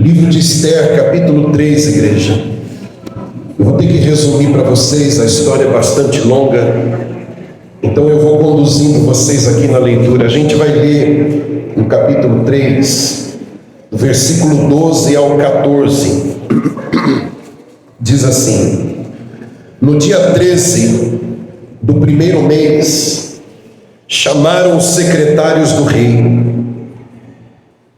Livro de Esther, capítulo 3, igreja. Eu vou ter que resumir para vocês, a história é bastante longa, então eu vou conduzindo vocês aqui na leitura. A gente vai ler no capítulo 3, do versículo 12 ao 14. Diz assim: no dia 13 do primeiro mês, chamaram os secretários do rei,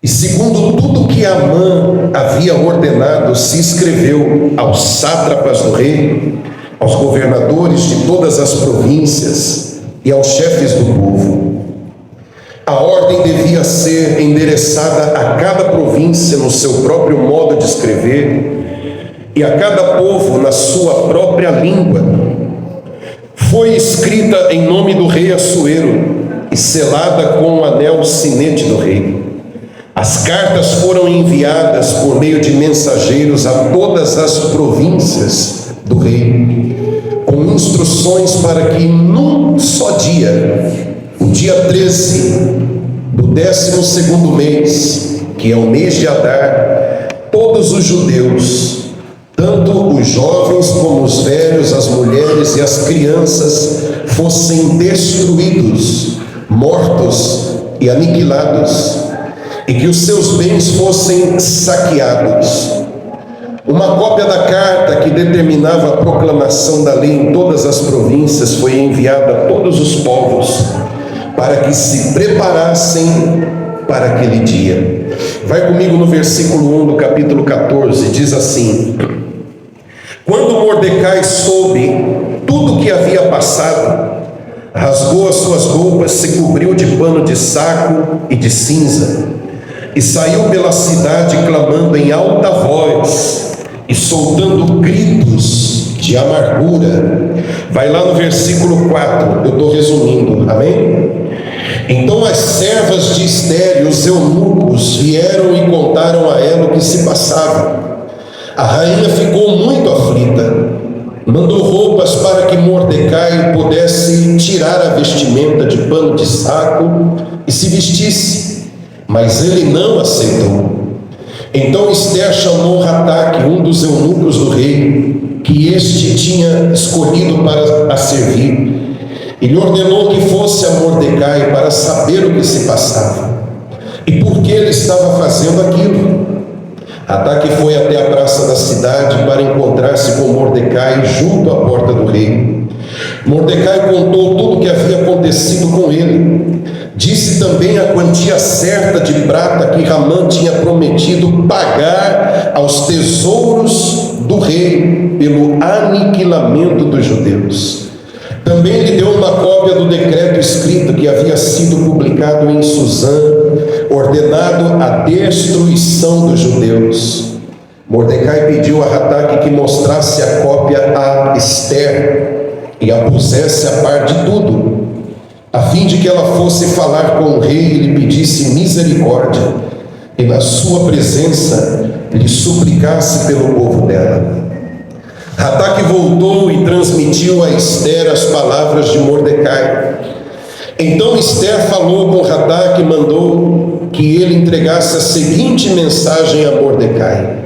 e segundo tudo que Amã havia ordenado, se escreveu aos sátrapas do rei, aos governadores de todas as províncias e aos chefes do povo. A ordem devia ser endereçada a cada província no seu próprio modo de escrever e a cada povo na sua própria língua. Foi escrita em nome do rei Assuero e selada com o anel sinete do rei. As cartas foram enviadas por meio de mensageiros a todas as províncias do rei, com instruções para que num só dia, o dia 13 do 12º mês, que é o mês de Adar, todos os judeus, tanto os jovens como os velhos, as mulheres e as crianças, fossem destruídos, mortos e aniquilados, e que os seus bens fossem saqueados. Uma cópia da carta que determinava a proclamação da lei em todas as províncias foi enviada a todos os povos, para que se preparassem para aquele dia. Vai comigo no versículo 1 do capítulo 14, diz assim: quando Mordecai soube tudo o que havia passado, rasgou as suas roupas, se cobriu de pano de saco e de cinza, e saiu pela cidade clamando em alta voz e soltando gritos de amargura. Vai lá no versículo 4, eu estou resumindo, amém? Então as servas de Esther e os eunucos vieram e contaram a ela o que se passava. A rainha ficou muito aflita, mandou roupas para que Mordecai pudesse tirar a vestimenta de pano de saco e se vestisse, mas ele não aceitou. Então Esther chamou Hataque, um dos eunucos do rei, que este tinha escolhido para a servir, e lhe ordenou que fosse a Mordecai para saber o que se passava e por que ele estava fazendo aquilo. Hataque foi até a praça da cidade para encontrar-se com Mordecai junto à porta do rei. Mordecai contou tudo o que havia acontecido com ele. Disse também a quantia certa de prata que Amã tinha prometido pagar aos tesouros do rei pelo aniquilamento dos judeus. Também lhe deu uma cópia do decreto escrito que havia sido publicado em Suzã, ordenado a destruição dos judeus. Mordecai pediu a Hataque que mostrasse a cópia a Esther e a pusesse a par de tudo, a fim de que ela fosse falar com o rei e lhe pedisse misericórdia, e na sua presença lhe suplicasse pelo povo dela. Hataque voltou e transmitiu a Esther as palavras de Mordecai. Então Esther falou com Hataque e mandou que ele entregasse a seguinte mensagem a Mordecai: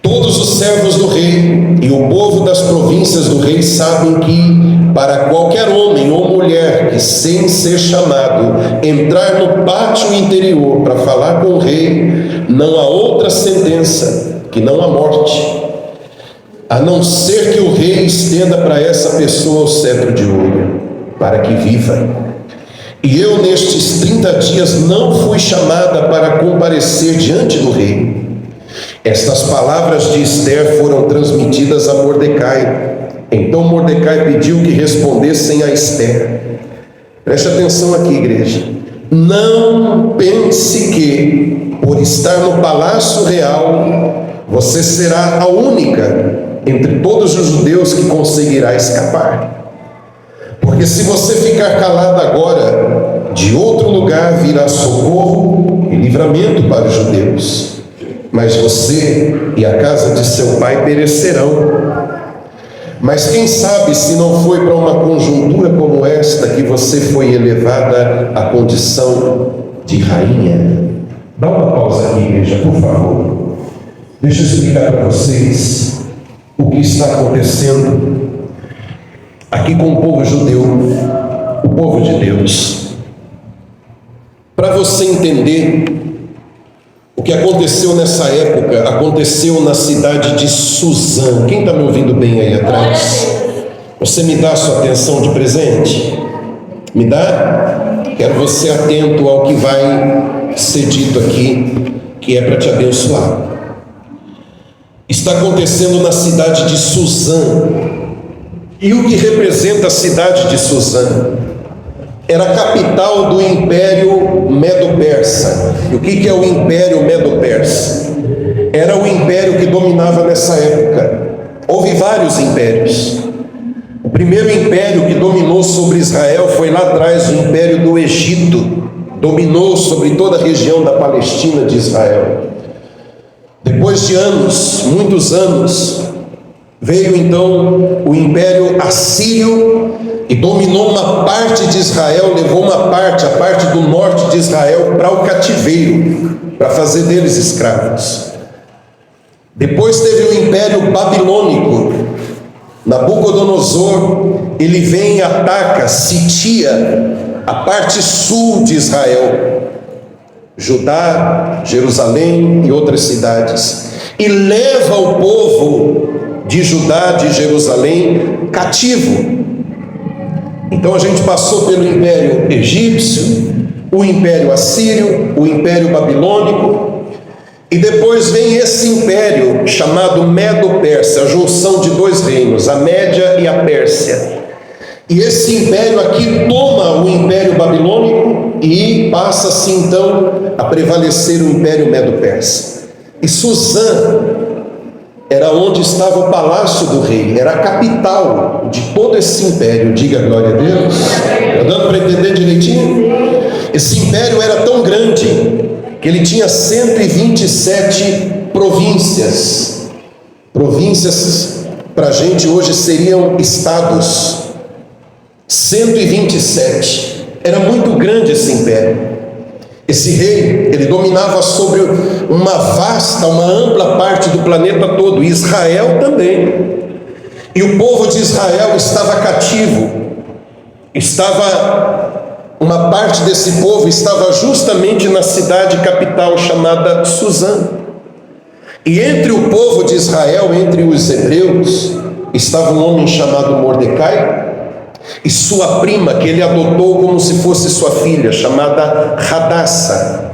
todos os servos do rei e o povo das províncias do rei sabem que, para qualquer homem ou mulher que, sem ser chamado, entrar no pátio interior para falar com o rei, não há outra sentença que não a morte, a não ser que o rei estenda para essa pessoa o cetro de ouro, para que viva. E eu, nestes 30 dias, não fui chamada para comparecer diante do rei. Estas palavras de Esther foram transmitidas a Mordecai. Então Mordecai pediu que respondessem a Esther. Preste atenção aqui, igreja. Não pense que, por estar no palácio real, você será a única entre todos os judeus que conseguirá escapar. Porque se você ficar calado agora, de outro lugar virá socorro e livramento para os judeus. Mas você e a casa de seu pai perecerão. Mas quem sabe se não foi para uma conjuntura como esta que você foi elevada à condição de rainha? Dá uma pausa aqui, igreja, por favor. Deixa eu explicar para vocês o que está acontecendo aqui com o povo judeu, o povo de Deus. Para você entender o que aconteceu nessa época, aconteceu na cidade de Suzã. Quem está me ouvindo bem aí atrás? Você me dá a sua atenção de presente? Me dá? Quero você atento ao que vai ser dito aqui, que é para te abençoar. Está acontecendo na cidade de Suzã. E o que representa a cidade de Suzã? Era a capital do Império Medo-Persa. E o que é o Império Medo-Persa? Era o império que dominava nessa época. Houve vários impérios. O primeiro império que dominou sobre Israel foi lá atrás, o Império do Egito. Dominou sobre toda a região da Palestina de Israel. Depois de anos, muitos anos, veio então o Império Assírio e dominou uma parte de Israel, levou uma parte, a parte do norte de Israel, para o cativeiro, para fazer deles escravos. Depois teve o Império Babilônico. Nabucodonosor, ele vem e ataca, sitia a parte sul de Israel, Judá, Jerusalém e outras cidades, e leva o povo de Judá, de Jerusalém, cativo. Então a gente passou pelo Império Egípcio, o Império Assírio, o Império Babilônico, e depois vem esse império chamado Medo-Persa, a junção de dois reinos, a Média e a Pérsia. E esse império aqui toma o Império Babilônico e passa-se então a prevalecer o Império Medo-Persa. E Suzã era onde estava o palácio do rei, era a capital de todo esse império. Diga glória a Deus. Está dando para entender direitinho? Esse império era tão grande que ele tinha 127 províncias. Províncias para a gente hoje seriam estados. 127. Era muito grande esse império. Esse rei, ele dominava sobre uma vasta, uma ampla parte do planeta todo, e Israel também. E o povo de Israel estava cativo. Uma parte desse povo estava justamente na cidade capital chamada Suzã. E entre o povo de Israel, entre os hebreus, estava um homem chamado Mordecai, e sua prima, que ele adotou como se fosse sua filha, chamada Hadassa.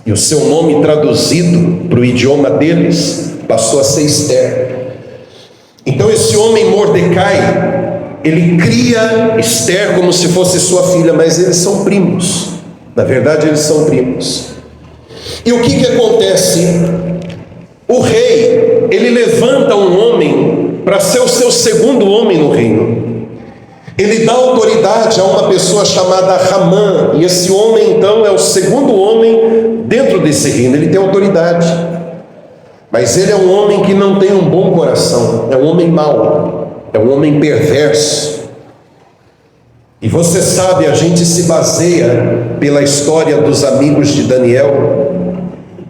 E o seu nome traduzido para o idioma deles passou a ser Esther. Então esse homem Mordecai, ele cria Esther como se fosse sua filha, mas eles são primos. Na verdade eles são primos. E o que acontece? O rei, ele levanta um homem para ser o seu segundo homem no reino. Ele dá autoridade a uma pessoa chamada Ramã, e esse homem então é o segundo homem dentro desse reino. Ele tem autoridade, mas ele é um homem que não tem um bom coração, é um homem mau, é um homem perverso. E você sabe, a gente se baseia pela história dos amigos de Daniel,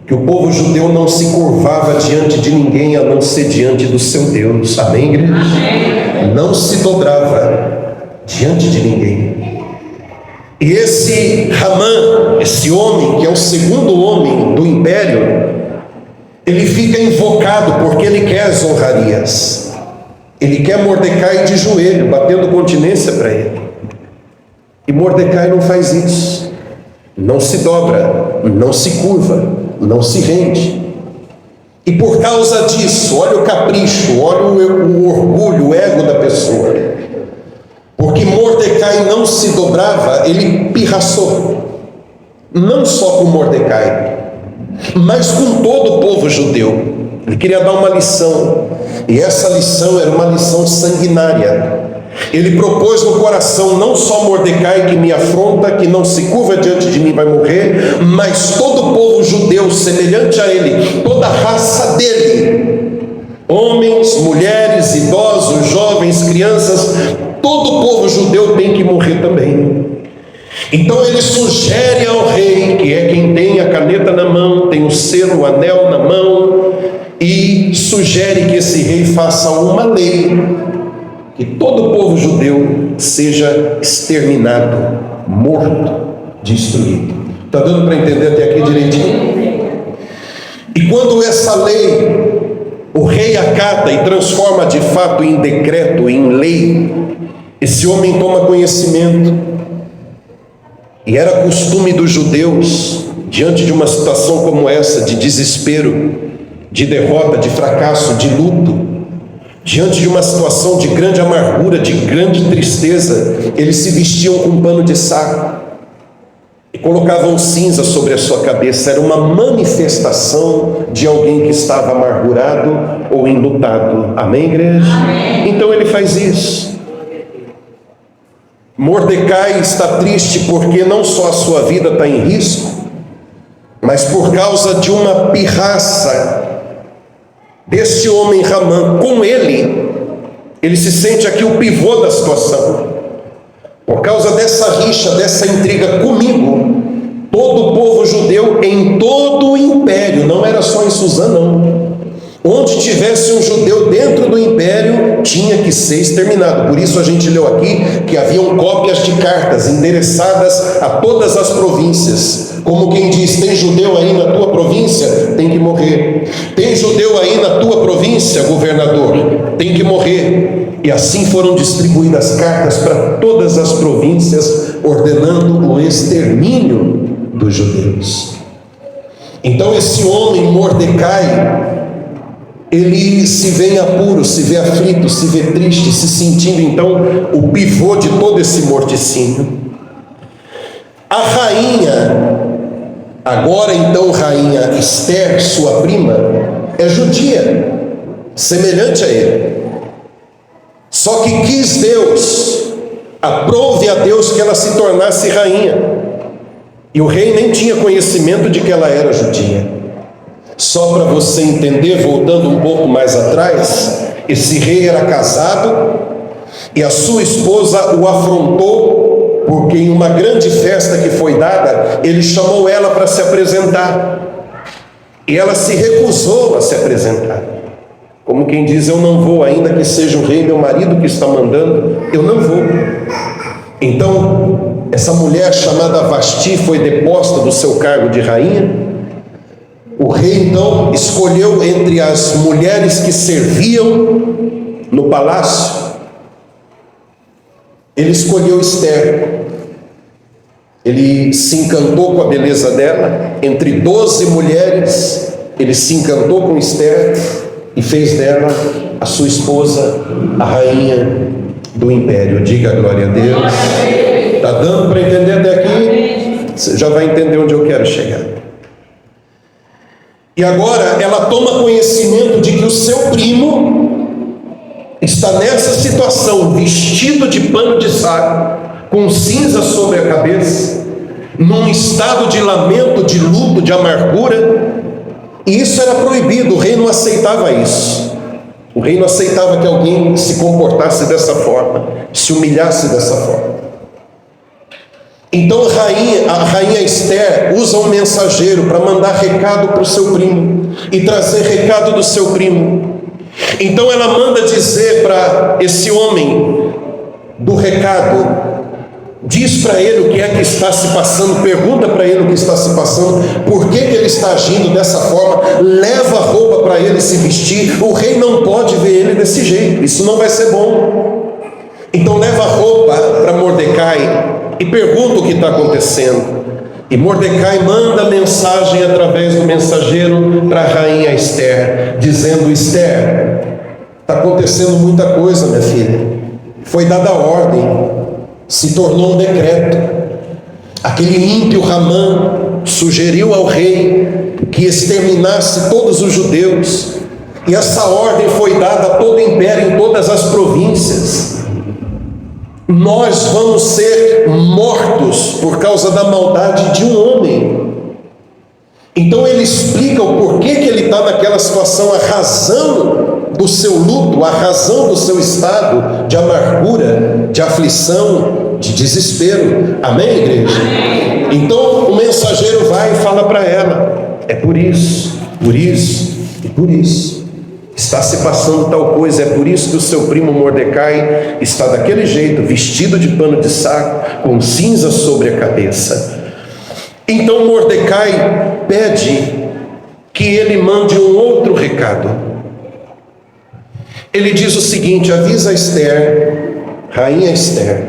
que o povo judeu não se curvava diante de ninguém a não ser diante do seu Deus. Amém, igreja? Amém. Não se dobrava diante de ninguém. E esse Ramã, esse homem que é o segundo homem do império, ele fica invocado porque ele quer as honrarias. Ele quer Mordecai de joelho, batendo continência para ele. E Mordecai não faz isso. Não se dobra, não se curva, não se rende. E por causa disso, olha o capricho, olha o orgulho, o ego da pessoa. Porque Mordecai não se dobrava, ele pirraçou. Não só com Mordecai, mas com todo o povo judeu. Ele queria dar uma lição, e essa lição era uma lição sanguinária. Ele propôs no coração: não só Mordecai que me afronta, que não se curva diante de mim vai morrer, mas todo o povo judeu semelhante a ele, toda a raça dele, homens, mulheres, idosos, jovens, crianças, todo o povo judeu tem que morrer também. Então ele sugere ao rei, que é quem tem a caneta na mão, tem o selo, o anel na mão, e sugere que esse rei faça uma lei, que todo o povo judeu seja exterminado, morto, destruído. Está dando para entender até aqui direitinho? E quando essa lei o rei acata e transforma de fato em decreto, em lei, esse homem toma conhecimento. E era costume dos judeus, diante de uma situação como essa, de desespero, de derrota, de fracasso, de luto, diante de uma situação de grande amargura, de grande tristeza, eles se vestiam com um pano de saco e colocavam cinza sobre a sua cabeça. Era uma manifestação de alguém que estava amargurado ou enlutado. Amém, igreja? Amém. Então ele faz isso. Mordecai está triste porque não só a sua vida está em risco, mas por causa de uma pirraça desse homem Ramã com ele se sente aqui o pivô da situação. Por causa dessa rixa, dessa intriga comigo, todo o povo judeu em todo o império, não era só em Suzã não, onde tivesse um judeu dentro do império, tinha que ser exterminado. Por isso a gente leu aqui que haviam cópias de cartas endereçadas a todas as províncias, como quem diz: tem judeu aí na tua província? Tem que morrer. Tem judeu aí na tua província, governador? Tem que morrer. E assim foram distribuídas cartas para todas as províncias, ordenando o extermínio dos judeus. Então esse homem Mordecai, ele se vê em apuro, se vê aflito, se vê triste, se sentindo então o pivô de todo esse morticínio. A rainha, agora então rainha Esther, sua prima, é judia, semelhante a ele. Só que quis Deus, aprove a Deus que ela se tornasse rainha. E o rei nem tinha conhecimento de que ela era judia. Só para você entender, voltando um pouco mais atrás, esse rei era casado e a sua esposa o afrontou, porque em uma grande festa que foi dada, ele chamou ela para se apresentar. E ela se recusou a se apresentar. Como quem diz: eu não vou, ainda que seja o rei, meu marido que está mandando, eu não vou. Então, essa mulher chamada Vasti foi deposta do seu cargo de rainha. O rei então escolheu entre as mulheres que serviam no palácio, ele escolheu Esther. Ele se encantou com a beleza dela. Entre 12 mulheres, ele se encantou com Esther e fez dela a sua esposa, a rainha do império. Diga glória a Deus. Está dando para entender até aqui? Você já vai entender onde eu quero chegar. E agora ela toma conhecimento de que o seu primo está nessa situação, vestido de pano de saco, com cinza sobre a cabeça, num estado de lamento, de luto, de amargura. E isso era proibido, o rei não aceitava isso. O rei não aceitava que alguém se comportasse dessa forma, se humilhasse dessa forma. Então a rainha Esther usa um mensageiro para mandar recado para o seu primo e trazer recado do seu primo. Então ela manda dizer para esse homem do recado, diz para ele o que é que está se passando, pergunta para ele o que está se passando, por que ele está agindo dessa forma, leva roupa para ele se vestir. O rei não pode ver ele desse jeito, isso não vai ser bom. Então leva roupa para Mordecai e pergunta o que está acontecendo. E Mordecai manda mensagem através do mensageiro para a rainha Esther, dizendo: Esther, está acontecendo muita coisa, minha filha. Foi dada a ordem, se tornou um decreto. Aquele ímpio Ramã sugeriu ao rei que exterminasse todos os judeus, e essa ordem foi dada a todo o império, em todas as províncias. Nós vamos ser mortos por causa da maldade de um homem. Então ele explica o porquê que ele está naquela situação, a razão do seu luto, a razão do seu estado de amargura, de aflição, de desespero. Amém, igreja? Então o mensageiro vai e fala para ela: é por isso, e por isso está se passando tal coisa, é por isso que o seu primo Mordecai está daquele jeito, vestido de pano de saco, com cinza sobre a cabeça. Então Mordecai pede que ele mande um outro recado. Ele diz o seguinte: avisa a Esther, rainha Esther,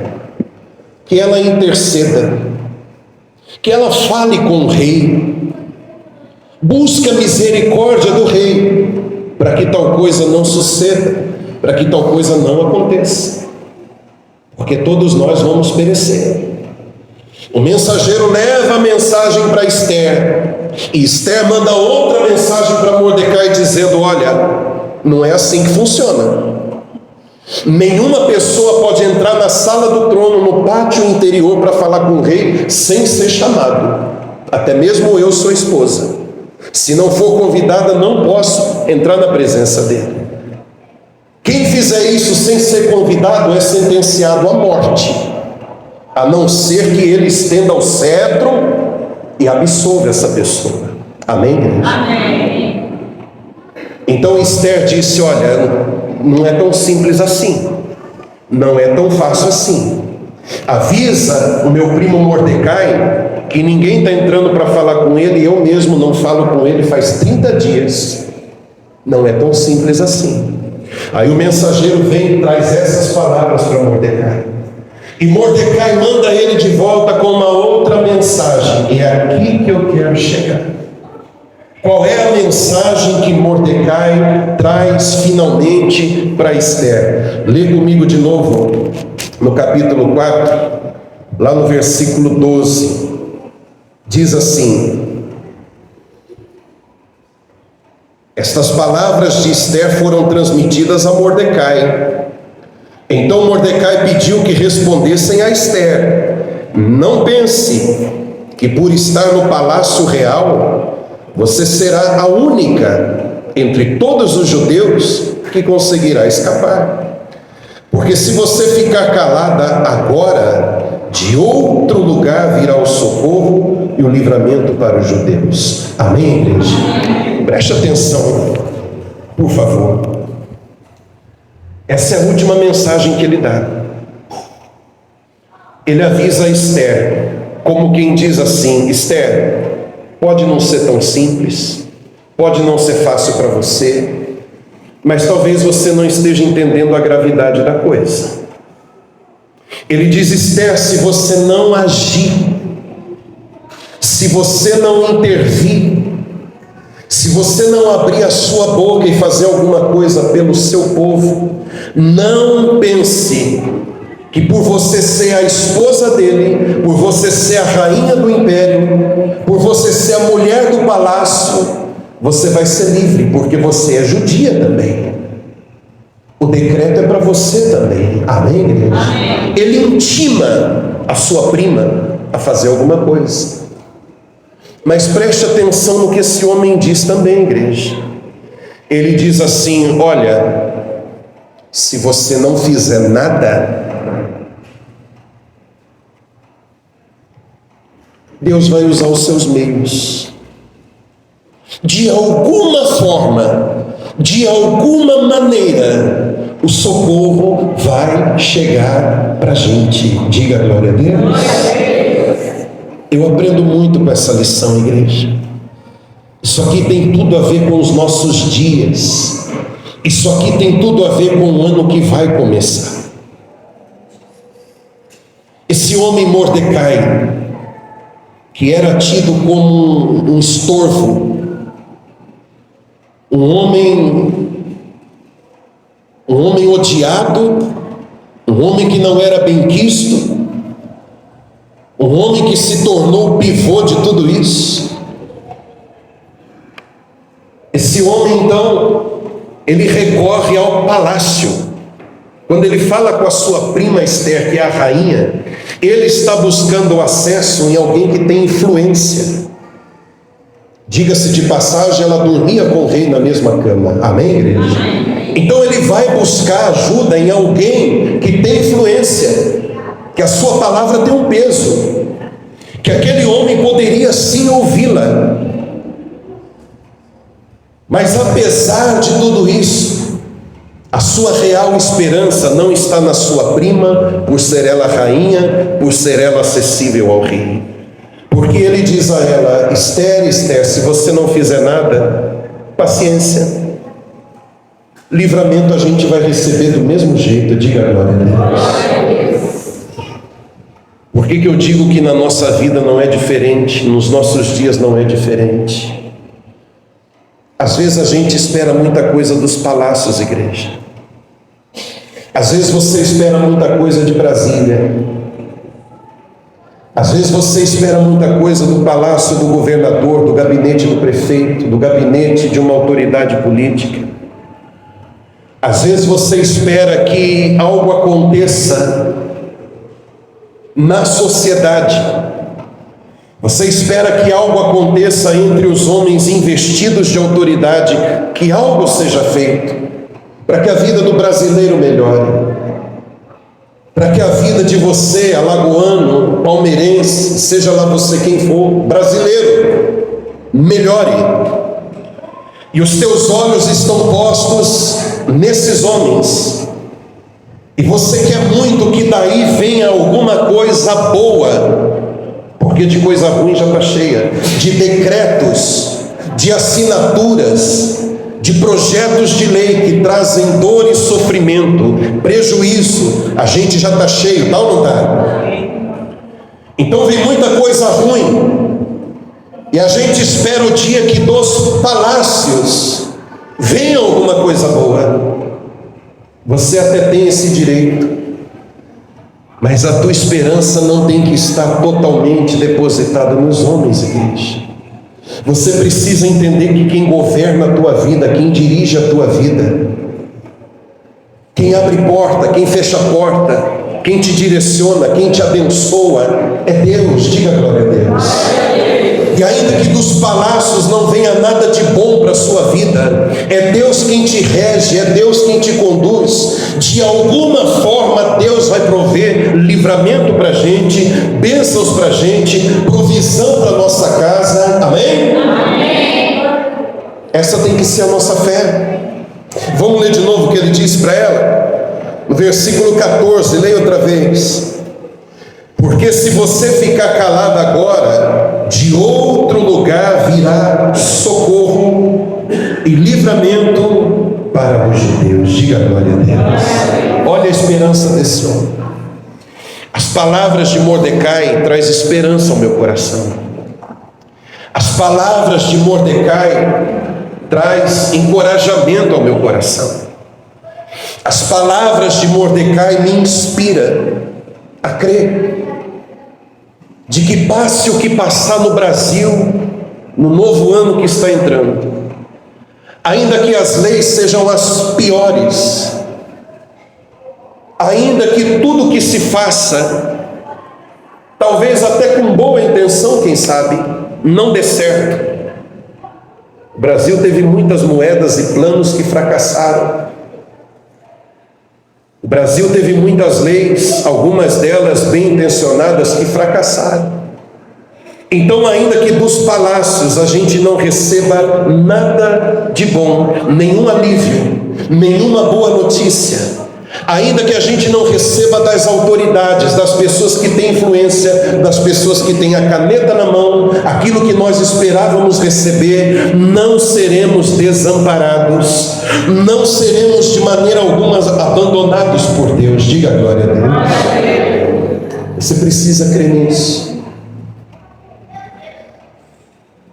que ela interceda, que ela fale com o rei, busque a misericórdia do rei, para que tal coisa não suceda, para que tal coisa não aconteça, porque todos nós vamos perecer. O mensageiro leva a mensagem para Esther, e Esther manda outra mensagem para Mordecai dizendo: olha, não é assim que funciona. Nenhuma pessoa pode entrar na sala do trono, no pátio interior, para falar com o rei sem ser chamado. Até mesmo eu, sua esposa, se não for convidada, não posso entrar na presença dele. Quem fizer isso sem ser convidado é sentenciado à morte, a não ser que ele estenda o cetro e absolva essa pessoa. Amém, igreja? Amém. Então Esther disse: olha, não é tão simples assim, não é tão fácil assim. Avisa o meu primo Mordecai que ninguém está entrando para falar com ele, e eu mesmo não falo com ele faz 30 dias. Não é tão simples assim. Aí o mensageiro vem e traz essas palavras para Mordecai, e Mordecai manda ele de volta com uma outra mensagem. É aqui que eu quero chegar. Qual é a mensagem que Mordecai traz finalmente para Esther? Lê comigo de novo no capítulo 4, lá no versículo 12. Diz assim: estas palavras de Esther foram transmitidas a Mordecai. Então Mordecai pediu que respondessem a Esther: não pense que por estar no palácio real você será a única entre todos os judeus que conseguirá escapar. Porque se você ficar calada agora, de outro lugar virá o socorro e o livramento para os judeus. Amém, igreja? Preste atenção, por favor. Essa é a última mensagem que ele dá. Ele avisa a Esther, como quem diz assim: Esther, pode não ser tão simples, pode não ser fácil para você, mas talvez você não esteja entendendo a gravidade da coisa. Ele diz: Esther, se você não agir, se você não intervir, se você não abrir a sua boca e fazer alguma coisa pelo seu povo, não pense que por você ser a esposa dele, por você ser a rainha do império, por você ser a mulher do palácio, você vai ser livre, porque você é judia também. O decreto é para você também. Amém, igreja? Amém. Ele intima a sua prima a fazer alguma coisa. Mas preste atenção no que esse homem diz também, igreja. Ele diz assim: olha, se você não fizer nada, Deus vai usar os seus meios. De alguma forma, de alguma maneira, o socorro vai chegar para a gente. Diga glória a Deus. Eu aprendo muito com essa lição, igreja. Isso aqui tem tudo a ver com os nossos dias. Isso aqui tem tudo a ver com o ano que vai começar. Esse homem Mordecai, que era tido como um estorvo, um homem odiado, um homem que não era bem quisto, um homem que se tornou o pivô de tudo isso. Esse homem, então, ele recorre ao palácio. Quando ele fala com a sua prima Esther, que é a rainha, ele está buscando acesso em alguém que tem influência. Diga-se de passagem, ela dormia com o rei na mesma cama. Amém, igreja? Então ele vai buscar ajuda em alguém que tem influência, que a sua palavra tem um peso, que aquele homem poderia sim ouvi-la. Mas apesar de tudo isso, a sua real esperança não está na sua prima, por ser ela rainha, por ser ela acessível ao rei. Porque ele diz a ela: Esther, Esther, se você não fizer nada, paciência, livramento a gente vai receber do mesmo jeito. Diga glória a Deus. Por que eu digo que na nossa vida não é diferente, nos nossos dias não é diferente? Às vezes a gente espera muita coisa dos palácios, igreja. Às vezes você espera muita coisa de Brasília. Às vezes você espera muita coisa do palácio do governador, do gabinete do prefeito, do gabinete de uma autoridade política. Às vezes você espera que algo aconteça na sociedade. Você espera que algo aconteça entre os homens investidos de autoridade, que algo seja feito para que a vida do brasileiro melhore, para que a vida de você, alagoano, palmeirense, seja lá você quem for, brasileiro, melhore. E os teus olhos estão postos nesses homens. E você quer muito que daí venha alguma coisa boa, porque de coisa ruim já está cheia, de decretos, de assinaturas, de projetos de lei que trazem dor e sofrimento, prejuízo. A gente já está cheio, tá ou não está? Então vem muita coisa ruim, e a gente espera o dia que dos palácios venha alguma coisa boa. Você até tem esse direito, mas a tua esperança não tem que estar totalmente depositada nos homens, igreja. Você precisa entender que quem governa a tua vida, quem dirige a tua vida, quem abre porta, quem fecha porta, quem te direciona, quem te abençoa, é Deus. Diga glória a Deus. E ainda que dos palácios não venha nada de bom para a sua vida, é Deus quem te rege, é Deus quem te conduz. De alguma forma Deus vai prover livramento para a gente, bênçãos para a gente, provisão para a nossa casa. Amém? Amém. Essa tem que ser a nossa fé. Vamos ler de novo o que ele disse para ela? No versículo 14, leia outra vez. Porque se você ficar calado agora, de outro lugar virá socorro e livramento para os judeus. Diga glória a Deus. Olha a esperança desse homem. As palavras de Mordecai trazem esperança ao meu coração. As palavras de Mordecai trazem encorajamento ao meu coração. As palavras de Mordecai me inspiram a crer de que passe o que passar no Brasil, no novo ano que está entrando, ainda que as leis sejam as piores, ainda que tudo que se faça, talvez até com boa intenção, quem sabe, não dê certo. O Brasil teve muitas moedas e planos que fracassaram. O Brasil teve muitas leis, algumas delas bem intencionadas, que fracassaram. Então, ainda que dos palácios a gente não receba nada de bom, nenhum alívio, nenhuma boa notícia, ainda que a gente não receba das autoridades, das pessoas que têm influência, das pessoas que têm a caneta na mão, aquilo que nós esperávamos receber, não seremos desamparados, não seremos de maneira alguma abandonados por Deus. Diga glória a Deus. Você precisa crer nisso.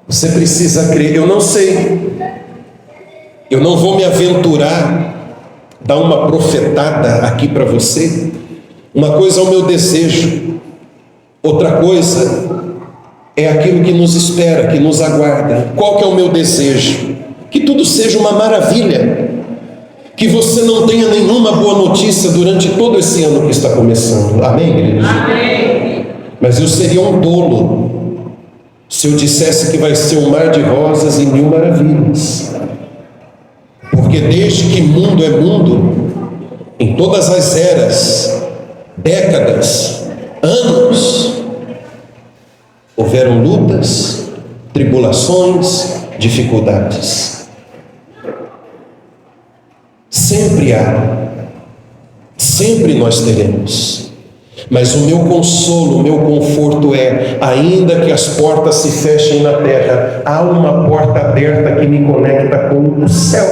Você precisa crer. Eu não sei, eu não vou me aventurar dar uma profetada aqui para você. Uma coisa é o meu desejo, outra coisa é aquilo que nos espera, que nos aguarda. Qual que é o meu desejo? Que tudo seja uma maravilha, que você não tenha nenhuma boa notícia durante todo esse ano que está começando. Amém, igreja? Amém. Mas eu seria um tolo se eu dissesse que vai ser um mar de rosas e mil maravilhas. Porque desde que mundo é mundo, em todas as eras, décadas, anos, houveram lutas, tribulações, dificuldades. sempre há, sempre nós teremos. Mas o meu consolo, o meu conforto é, ainda que as portas se fechem na terra, há uma porta aberta que me conecta com o céu.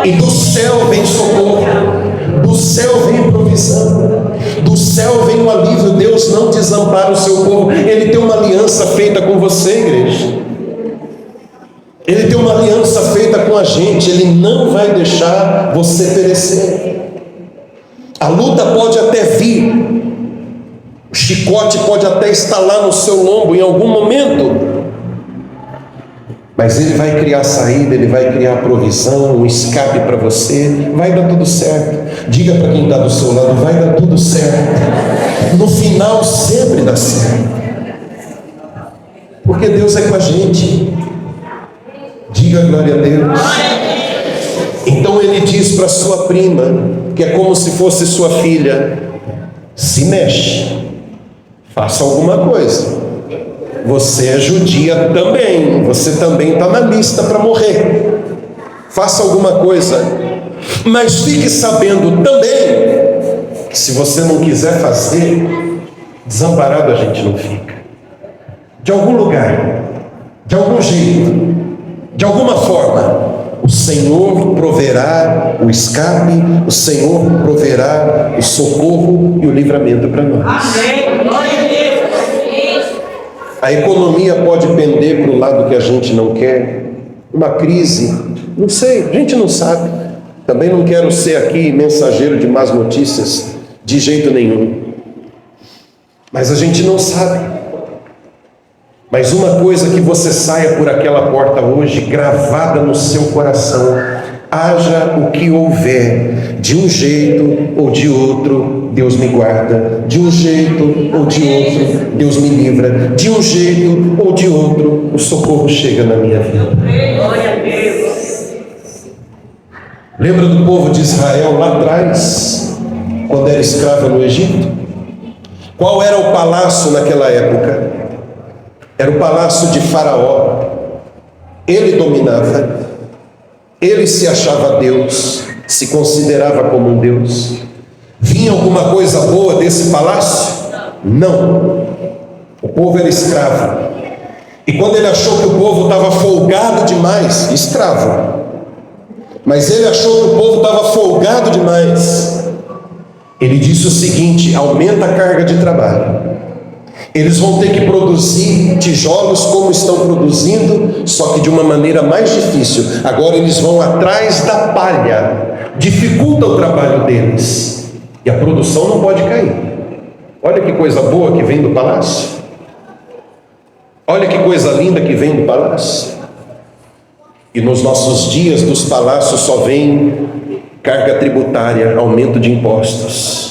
E do céu vem socorro, do céu vem provisão, do céu vem o alívio. Deus não desampara o seu povo. Ele tem uma aliança feita com você, igreja. Ele tem uma aliança feita com a gente. Ele não vai deixar você perecer. A luta pode até vir, o chicote pode até estalar no seu lombo em algum momento, mas Ele vai criar saída, Ele vai criar provisão, um escape para você. Vai dar tudo certo. Diga para quem está do seu lado: vai dar tudo certo. No final sempre dá certo, porque Deus é com a gente. Diga glória a Deus. Então Ele diz para sua prima, que é como se fosse sua filha: se mexe, faça alguma coisa. Você é judia também, você também está na lista para morrer. Faça alguma coisa, mas fique sabendo também que se você não quiser fazer, desamparado a gente não fica. De algum lugar, de algum jeito, de alguma forma, o Senhor proverá o escape, o Senhor proverá o socorro e o livramento para nós. Amém. Glória a Deus. A economia pode pender para o lado que a gente não quer, uma crise, não sei, a gente não sabe. Também não quero ser aqui mensageiro de más notícias, de jeito nenhum. Mas a gente não sabe. Mas uma coisa, que você saia por aquela porta hoje gravada no seu coração: haja o que houver, de um jeito ou de outro, Deus me guarda. De um jeito ou de outro, Deus me livra. De um jeito ou de outro, o socorro chega na minha vida. Glória a Deus. Lembra do povo de Israel lá atrás, quando era escravo no Egito? Qual era o palácio naquela época? Era o palácio de Faraó. Ele dominava, ele se achava Deus, se considerava como um Deus. Vinha alguma coisa boa desse palácio? Não. O povo era escravo. E quando ele achou que o povo estava folgado demais, escravo, mas ele achou que o povo estava folgado demais, ele disse o seguinte: aumenta a carga de trabalho. Eles vão ter que produzir tijolos como estão produzindo, só que de uma maneira mais difícil. Agora eles vão atrás da palha, dificulta o trabalho deles, e a produção não pode cair. Olha que coisa boa que vem do palácio. Olha que coisa linda que vem do palácio. E nos nossos dias dos palácios só vem carga tributária, aumento de impostos.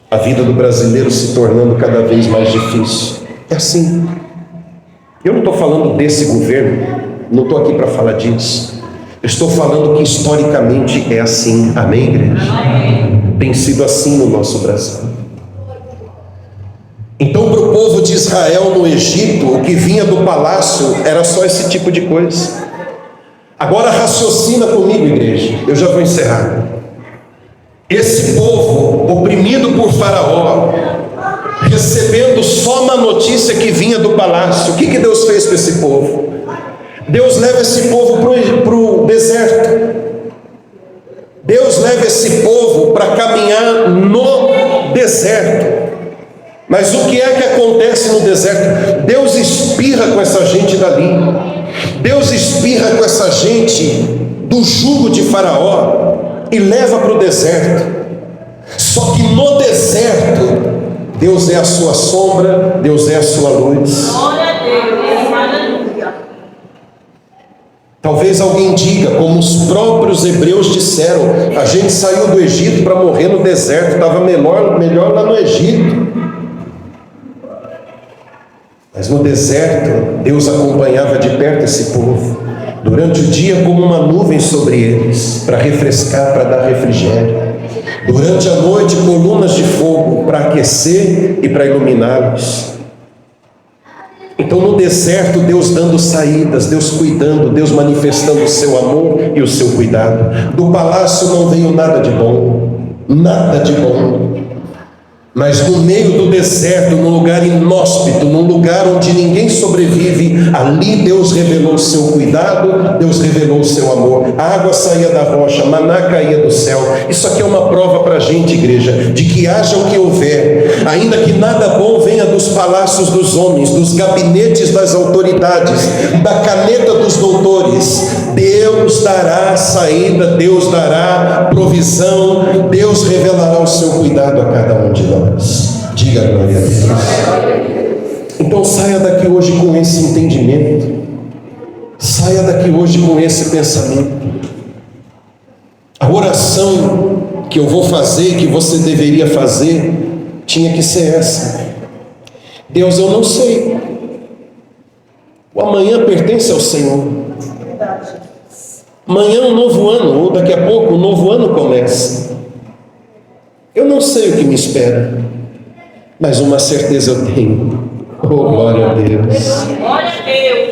A vida do brasileiro se tornando cada vez mais difícil. É assim. Eu não estou falando desse governo, não estou aqui para falar disso. Eu estou falando que historicamente é assim. Amém, igreja? Amém. Tem sido assim no nosso Brasil. Então, para o povo de Israel no Egito, o que vinha do palácio era só esse tipo de coisa. Agora raciocina comigo, igreja. Eu já vou encerrar. Esse povo, oprimido por Faraó, recebendo só uma notícia que vinha do palácio, o que Deus fez com esse povo? Deus leva esse povo para o deserto. Deus leva esse povo para caminhar no deserto. Mas o que é que acontece no deserto? Deus espirra com essa gente dali. Deus espirra com essa gente do jugo de Faraó e leva para o deserto. Só que no deserto, Deus é a sua sombra, Deus é a sua luz. Talvez alguém diga, como os próprios hebreus disseram: a gente saiu do Egito para morrer no deserto, estava melhor lá no Egito. Mas no deserto, Deus acompanhava de perto esse povo, durante o dia como uma nuvem sobre eles, para refrescar, para dar refrigério. Durante a noite, colunas de fogo para aquecer e para iluminá-los. Então no deserto, Deus dando saídas, Deus cuidando, Deus manifestando o seu amor e o seu cuidado. Do palácio não veio nada de bom, nada de bom. Mas no meio do deserto, num lugar inóspito, num lugar onde ninguém sobrevive, ali Deus revelou o seu cuidado, Deus revelou o seu amor. A água saía da rocha, maná caía do céu. Isso aqui é uma prova para a gente, igreja, de que haja o que houver, ainda que nada bom venha dos palácios dos homens, dos gabinetes das autoridades, da caneta dos doutores, Deus dará saída, Deus dará provisão, Deus revelará o seu cuidado a cada um de nós. Diga glória a Deus. Então saia daqui hoje com esse entendimento, saia daqui hoje com esse pensamento. A oração que eu vou fazer, que você deveria fazer, tinha que ser essa: Deus, eu não sei, o amanhã pertence ao Senhor. Amanhã é um novo ano, ou daqui a pouco um novo ano começa. Eu não sei o que me espera, mas uma certeza eu tenho. Oh, glória a Deus.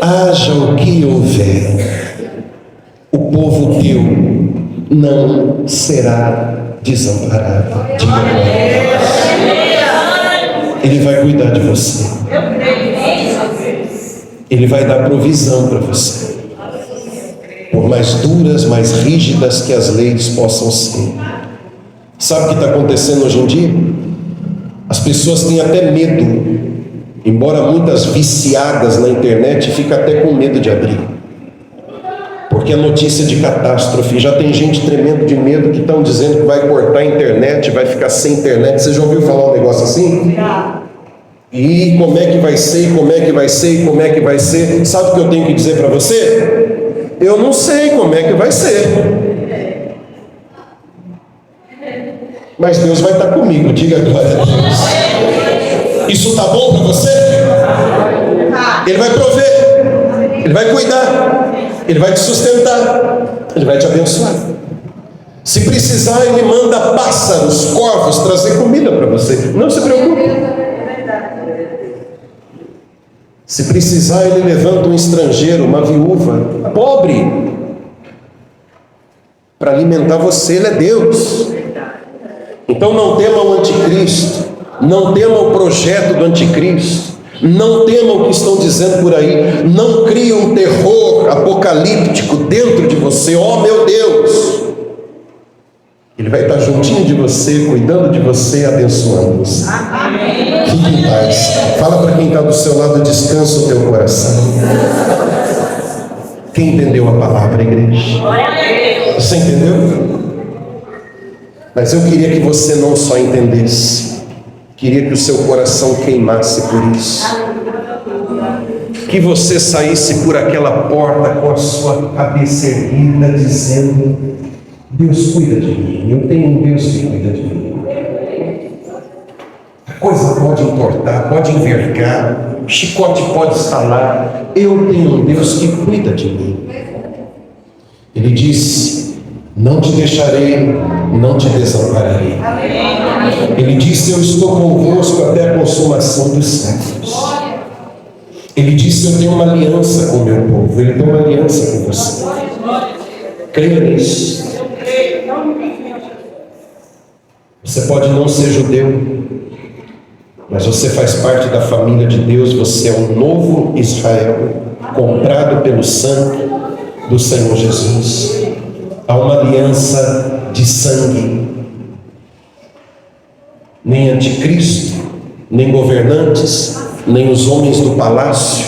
Haja o que houver, o povo teu não será desamparado. Diga glória a Deus. Ele vai cuidar de você. Ele vai dar provisão para você. Por mais duras, mais rígidas que as leis possam ser. Sabe o que está acontecendo hoje em dia? As pessoas têm até medo, embora muitas viciadas na internet ficam até com medo de abrir, porque é notícia de catástrofe. Já tem gente tremendo de medo, que estão dizendo que vai cortar a internet, vai ficar sem internet. Você já ouviu falar um negócio assim? E como é que vai ser, como é que vai ser, como é que vai ser? Sabe o que eu tenho que dizer para você? Eu não sei como é que vai ser, mas Deus vai estar comigo. Diga glória a Deus. Isso está bom para você? Ele vai prover, Ele vai cuidar, Ele vai te sustentar, Ele vai te abençoar. Se precisar, Ele manda pássaros, corvos trazer comida para você. Não se preocupe. Se precisar, Ele levanta um estrangeiro, uma viúva, pobre, para alimentar você. Ele é Deus. Então não tema o anticristo, não tema o projeto do anticristo, não tema o que estão dizendo por aí, não crie um terror apocalíptico dentro de você. Oh meu Deus, Ele vai estar juntinho de você, cuidando de você, abençoando você. Fique em paz. Fala para quem está do seu lado: descansa o teu coração. Quem entendeu a palavra, igreja? Você entendeu? Mas eu queria que você não só entendesse, queria que o seu coração queimasse por isso, que você saísse por aquela porta com a sua cabeça erguida, dizendo: Deus cuida de mim, eu tenho um Deus que cuida de mim. A coisa pode entortar, pode envergar, o chicote pode estalar, eu tenho um Deus que cuida de mim. Ele disse: não te deixarei, não te desampararei. Ele disse: eu estou convosco até a consumação dos séculos. Ele disse: eu tenho uma aliança com o meu povo. Ele tem uma aliança com você. Creia nisso. Você pode não ser judeu, mas você faz parte da família de Deus. Você é um novo Israel, comprado pelo sangue do Senhor Jesus. Há uma aliança de sangue. Nem anticristo, nem governantes, nem os homens do palácio,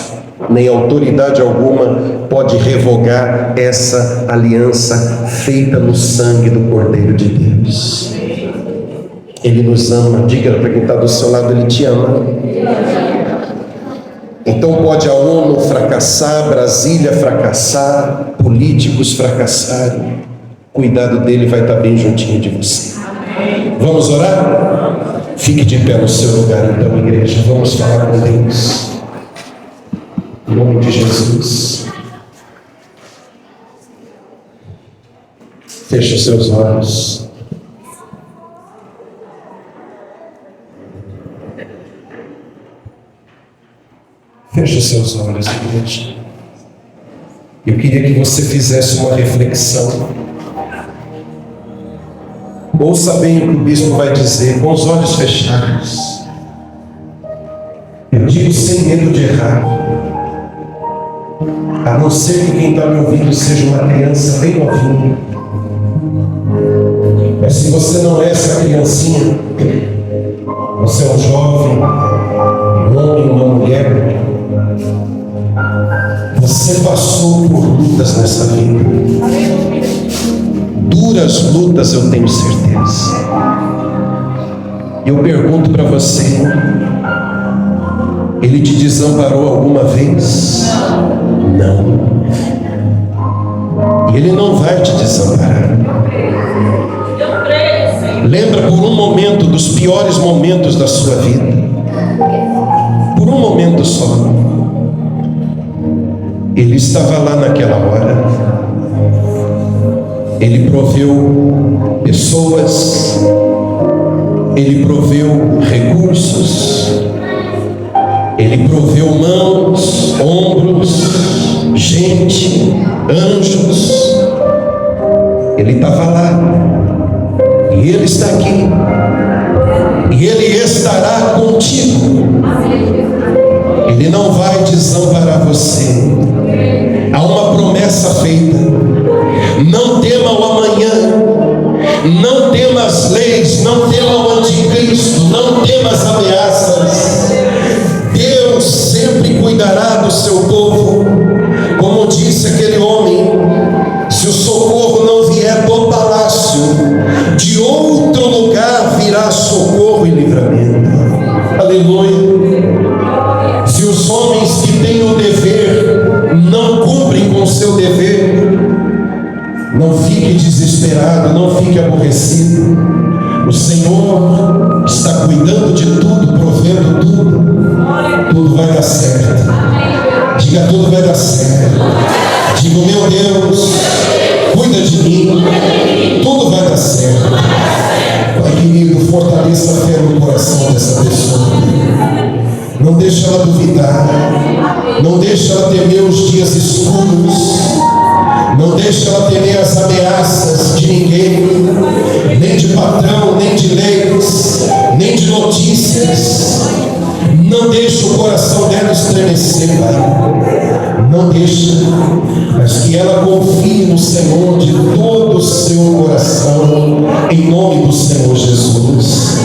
nem autoridade alguma pode revogar essa aliança feita no sangue do Cordeiro de Deus. Ele nos ama. Diga para quem está do seu lado: Ele te ama. Então pode a ONU fracassar, Brasília fracassar, políticos fracassarem, cuidado dele vai estar bem juntinho de você. Vamos orar? Fique de pé no seu lugar então, igreja. Vamos falar com Deus. Em nome de Jesus. Feche os seus olhos. Feche Feche os seus olhos, igreja. Eu queria que você fizesse uma reflexão. Ouça bem o que o bispo vai dizer, com os olhos fechados. Eu digo sem medo de errar. A não ser que quem está me ouvindo seja uma criança bem novinha. Mas se você não é essa criancinha, você é um jovem, um homem, uma mulher, você passou por lutas nessa vida. Duras lutas, eu tenho certeza. Eu pergunto para você, ele te desamparou alguma vez? Não. E ele não vai te desamparar. Lembra por um momento dos piores momentos da sua vida. Por um momento só. Ele estava lá naquela hora. Ele proveu pessoas. Ele proveu recursos. Ele proveu mãos, ombros, gente, anjos. Ele estava lá. E Ele está aqui. E Ele estará contigo. Ele não vai desamparar você. Há uma promessa feita. Não tema o amanhã. Não tema as leis. Não tema o anticristo. Não tema as ameaças. Deus sempre cuidará do seu povo. Como disse aquele homem, se o socorro não vier do palácio, de outro lugar virá socorro e livramento. Aleluia. Se os homens que têm o dever não cumprem com o seu dever, não fique desesperado, não fique aborrecido. O Senhor está cuidando de tudo, provendo tudo. Tudo vai dar certo. Diga, tudo vai dar certo. Diga, meu Deus, cuida de mim. Tudo vai dar certo. Pai querido, fortaleça a fé no coração dessa pessoa. Não deixe ela duvidar. Não deixe ela temer os dias escuros. Não deixe ela temer as ameaças de ninguém, nem de patrão, nem de leis, nem de notícias. Não deixe o coração dela estremecer, Pai. Não deixe, mas que ela confie no Senhor de todo o seu coração, em nome do Senhor Jesus.